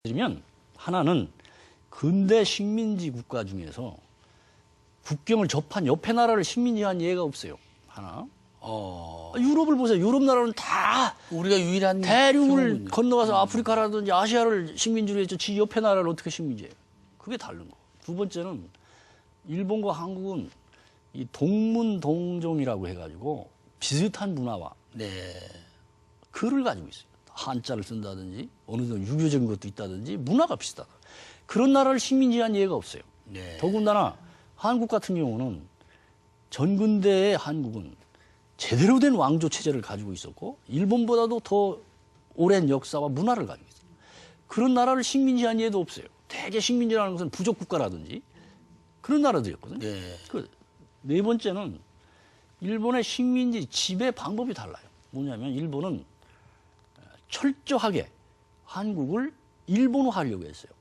드리면 하나는 근대 식민지 국가 중에서 국경을 접한 옆에 나라를 식민지한 예가 없어요. 하나. 유럽을 보세요. 유럽 나라는 다 우리가 유일한 대륙을 경우군요. 건너가서 아프리카라든지 아시아를 식민지로 했죠. 지 옆에 나라를 어떻게 식민지해요. 그게 다른 거. 두 번째는 일본과 한국은 이 동문동종이라고 해가지고 비슷한 문화와 네. 글을 가지고 있어요. 한자를 쓴다든지 어느 정도 유교적인 것도 있다든지 문화가 비슷하다. 그런 나라를 식민지한 예가 없어요. 네. 더군다나 한국 같은 경우는 전근대의 한국은 제대로 된 왕조 체제를 가지고 있었고 일본보다도 더 오랜 역사와 문화를 가지고 있어요. 그런 나라를 식민지한 예도 없어요. 대개 식민지라는 것은 부족 국가라든지 그런 나라들이었거든요. 네. 네 번째는 일본의 식민지 지배 방법이 달라요. 뭐냐면 일본은 철저하게 한국을 일본화하려고 했어요.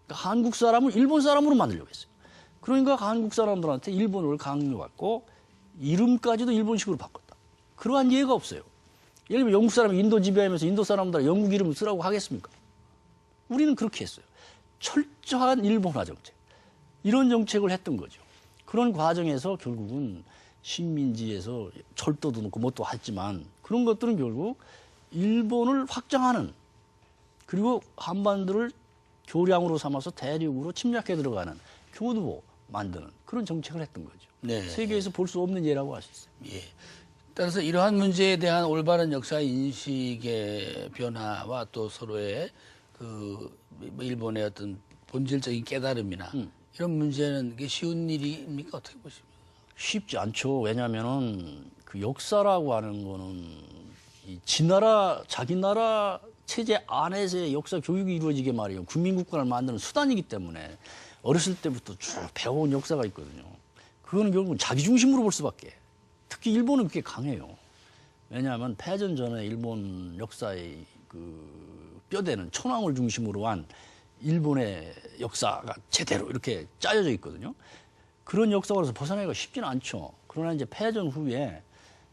그러니까 한국 사람을 일본 사람으로 만들려고 했어요. 그러니까 한국 사람들한테 일본어를 강요받고 이름까지도 일본식으로 바꿨다. 그러한 예가 없어요. 예를 들면 영국 사람이 인도 지배하면서 인도 사람들 영국 이름을 쓰라고 하겠습니까? 우리는 그렇게 했어요. 철저한 일본화 정책. 이런 정책을 했던 거죠. 그런 과정에서 결국은 식민지에서 철도도 넣고 뭣도 했지만 그런 것들은 결국 일본을 확장하는 그리고 한반도를 교량으로 삼아서 대륙으로 침략해 들어가는 교두보 만드는 그런 정책을 했던 거죠. 네. 세계에서 볼 수 없는 예라고 할 수 있어요. 예. 따라서 이러한 문제에 대한 올바른 역사 인식의 변화와 또 서로의 그 일본의 어떤 본질적인 깨달음이나 이런 문제는 이게 쉬운 일입니까? 어떻게 보십니까? 쉽지 않죠. 왜냐하면은 그 역사라고 하는 거는 이 지나라 자기 나라 체제 안에서의 역사 교육이 이루어지게 말이에요. 국민국가를 만드는 수단이기 때문에 어렸을 때부터 쭉 배워온 역사가 있거든요. 그거는 결국은 자기 중심으로 볼 수밖에. 특히 일본은 그게 강해요. 왜냐하면 패전 전에 일본 역사의 그 뼈대는 천황을 중심으로 한 일본의 역사가 제대로 이렇게 짜여져 있거든요. 그런 역사로서 벗어나기가 쉽지는 않죠. 그러나 이제 패전 후에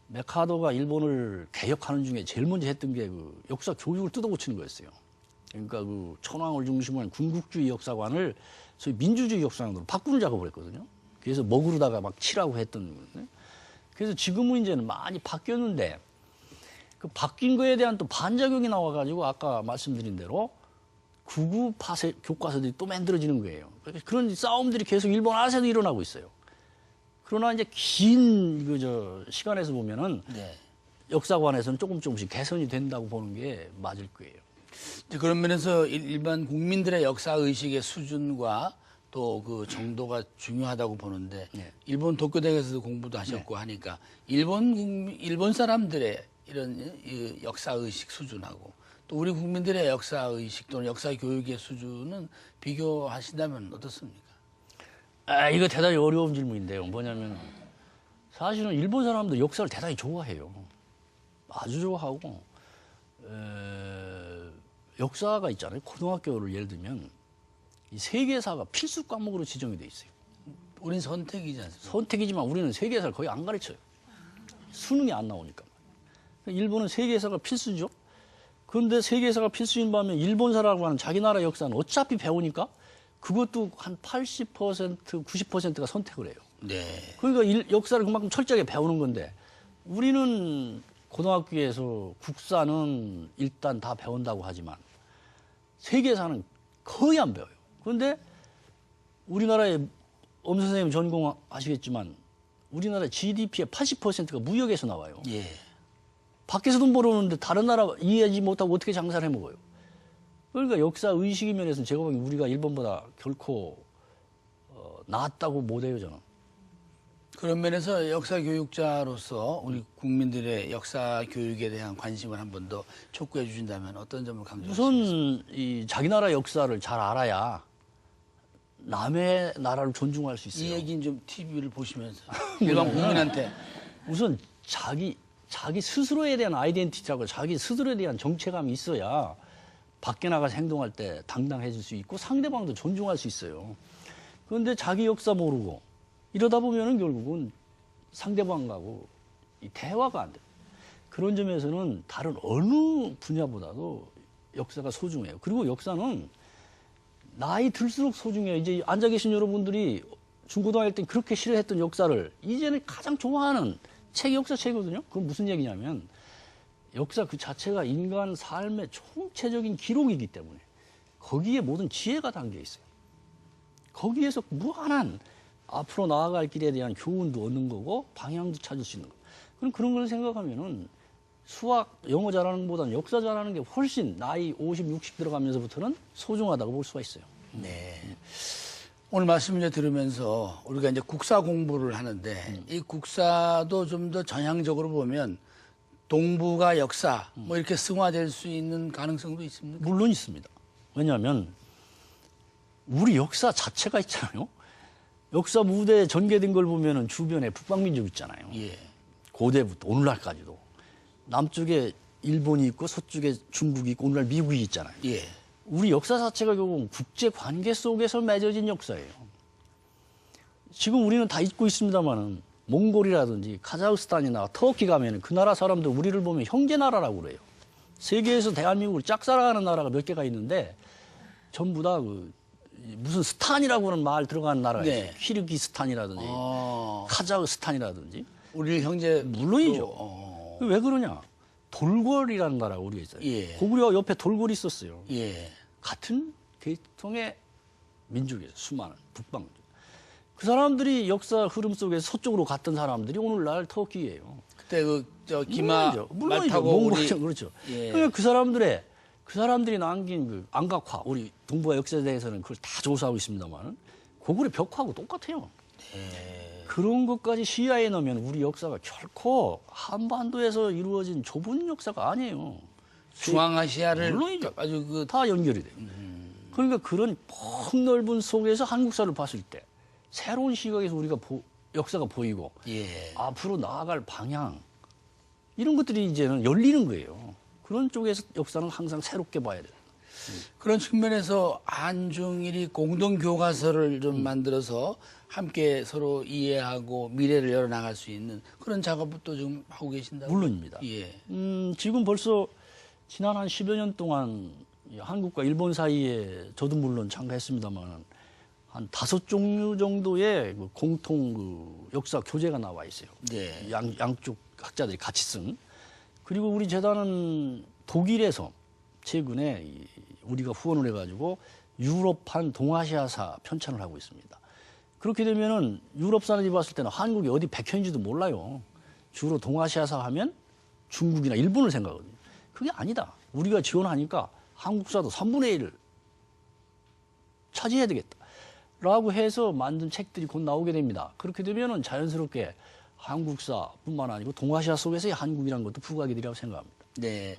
메카도가 일본을 개혁하는 중에 제일 먼저 했던 게 그 역사 교육을 뜯어고치는 거였어요. 그러니까 그 천황을 중심으로 한 군국주의 역사관을 소위 민주주의 역사관으로 바꾸는 작업을 했거든요. 그래서 먹으로다가 막 치라고 했던 거거든요. 그래서 지금은 이제는 많이 바뀌었는데 그 바뀐 거에 대한 또 반작용이 나와가지고 아까 말씀드린 대로 구구파세 교과서들이 또 만들어지는 거예요. 그런 싸움들이 계속 일본 안에서도 일어나고 있어요. 그러나 이제 긴 시간에서 보면은 네. 역사관에서는 조금씩 개선이 된다고 보는 게 맞을 거예요. 이제 그런 면에서 일반 국민들의 역사 의식의 수준과 또 그 정도가 중요하다고 보는데 네. 일본 도쿄대학에서도 공부도 하셨고 하니까 일본 사람들의 이런 이 역사 의식 수준하고 또 우리 국민들의 역사 의식 또는 역사 교육의 수준은 비교하신다면 어떻습니까? 이거 대단히 어려운 질문인데요. 뭐냐면 사실은 일본 사람들 역사를 대단히 좋아해요. 아주 좋아하고 역사가 있잖아요. 고등학교를 예를 들면 이 세계사가 필수 과목으로 지정이 돼 있어요. 우린 선택이지 않습니까? 선택이지만 우리는 세계사를 거의 안 가르쳐요. 수능이 안 나오니까. 일본은 세계사가 필수죠. 그런데 세계사가 필수인 반면 일본사라고 하는 자기 나라 역사는 어차피 배우니까 그것도 한 80%, 90%가 선택을 해요. 네. 그러니까 역사를 그만큼 철저하게 배우는 건데 우리는 고등학교에서 국사는 일단 다 배운다고 하지만 세계사는 거의 안 배워요. 그런데 우리나라의 엄 선생님 전공하시겠지만 우리나라 GDP의 80%가 무역에서 나와요. 예. 밖에서 돈 벌어오는데 다른 나라 이해하지 못하고 어떻게 장사를 해먹어요. 그러니까 역사 의식의 면에서는 제가 보기엔 우리가 일본보다 결코 낫다고 못해요, 저는. 그런 면에서 역사 교육자로서 우리 국민들의 역사 교육에 대한 관심을 한 번 더 촉구해 주신다면 어떤 점을 강조하시겠습니까? 우선 이 자기 나라 역사를 잘 알아야 남의 나라를 존중할 수 있어요. 이 얘기는 좀 TV를 보시면서 일반 국민한테 우선 자기 스스로에 대한 아이덴티티하고 자기 스스로에 대한 정체감이 있어야 밖에 나가서 행동할 때 당당해질 수 있고 상대방도 존중할 수 있어요. 그런데 자기 역사 모르고 이러다 보면은 결국은 상대방하고 이 대화가 안 돼요. 그런 점에서는 다른 어느 분야보다도 역사가 소중해요. 그리고 역사는 나이 들수록 소중해요. 이제 앉아 계신 여러분들이 중고등학교 때 그렇게 싫어했던 역사를 이제는 가장 좋아하는 책이 역사책이거든요. 그건 무슨 얘기냐면 역사 그 자체가 인간 삶의 총체적인 기록이기 때문에 거기에 모든 지혜가 담겨 있어요. 거기에서 무한한 앞으로 나아갈 길에 대한 교훈도 얻는 거고 방향도 찾을 수 있는 거. 그럼 그런 걸 생각하면은 수학, 영어 잘하는 것보다는 역사 잘하는 게 훨씬 나이 50, 60 들어가면서부터는 소중하다고 볼 수가 있어요. 네. 오늘 말씀 이제 들으면서 우리가 이제 국사 공부를 하는데 이 국사도 좀 더 전향적으로 보면 동북아 역사 뭐 이렇게 승화될 수 있는 가능성도 있습니까? 물론 있습니다. 왜냐하면 우리 역사 자체가 있잖아요. 역사 무대에 전개된 걸 보면은 주변에 북방민족 있잖아요. 예. 고대부터 오늘날까지도. 남쪽에 일본이 있고 서쪽에 중국이 있고 오늘날 미국이 있잖아요. 예. 우리 역사 자체가 결국 국제 관계 속에서 맺어진 역사예요. 지금 우리는 다 잊고 있습니다만은 몽골이라든지 카자흐스탄이나 터키 가면은 그 나라 사람들 우리를 보면 형제 나라라고 그래요. 세계에서 대한민국을 짝사랑하는 나라가 몇 개가 있는데 전부 다 그 무슨 스탄이라고 하는 말 들어가는 나라가 있어요. 네. 키르기스탄이라든지 카자흐스탄이라든지 우리 형제 물론이죠. 왜 그러냐? 돌궐이라는 나라가 우리가 있어요. 예. 고구려 옆에 돌궐이 있었어요. 예. 같은 계통의 민족이에요. 수많은 북방민족. 그 사람들이 역사 흐름 속에서 서쪽으로 갔던 사람들이 오늘날 터키예요. 그때 저 기마 말 타고 몽골이죠. 그렇죠. 예. 그러니까 그 사람들이 남긴 그 안각화, 우리 동북아 역사에 대해서는 그걸 다 조사하고 있습니다만 고구려 벽화하고 똑같아요. 그런 것까지 시야에 넣으면 우리 역사가 결코 한반도에서 이루어진 좁은 역사가 아니에요. 중앙아시아를 물론이죠. 아주 그 다 연결이 돼요. 그러니까 그런 폭넓은 속에서 한국사를 봤을 때 새로운 시각에서 우리가 역사가 보이고 예. 앞으로 나아갈 방향 이런 것들이 이제는 열리는 거예요. 그런 쪽에서 역사는 항상 새롭게 봐야 돼요. 그런 측면에서 한중일이 공동 교과서를 좀 만들어서 함께 서로 이해하고 미래를 열어나갈 수 있는 그런 작업도 좀 하고 계신다고? 물론입니다. 예. 지금 벌써 지난 한 10여 년 동안 한국과 일본 사이에 저도 물론 참가했습니다만 한 5종류 정도의 그 공통 그 역사 교재가 나와 있어요. 네. 양쪽 학자들이 같이 쓴. 그리고 우리 재단은 독일에서 최근에 우리가 후원을 해가지고 유럽판 동아시아사 편찬을 하고 있습니다. 그렇게 되면은 유럽 사람들이 봤을 때는 한국이 어디 백현인지도 몰라요. 주로 동아시아사 하면 중국이나 일본을 생각하거든요. 그게 아니다. 우리가 지원하니까 한국사도 3분의 1을 차지해야 되겠다. 라고 해서 만든 책들이 곧 나오게 됩니다. 그렇게 되면은 자연스럽게 한국사뿐만 아니고 동아시아 속에서의 한국이라는 것도 부각이 되리라고 생각합니다. 네.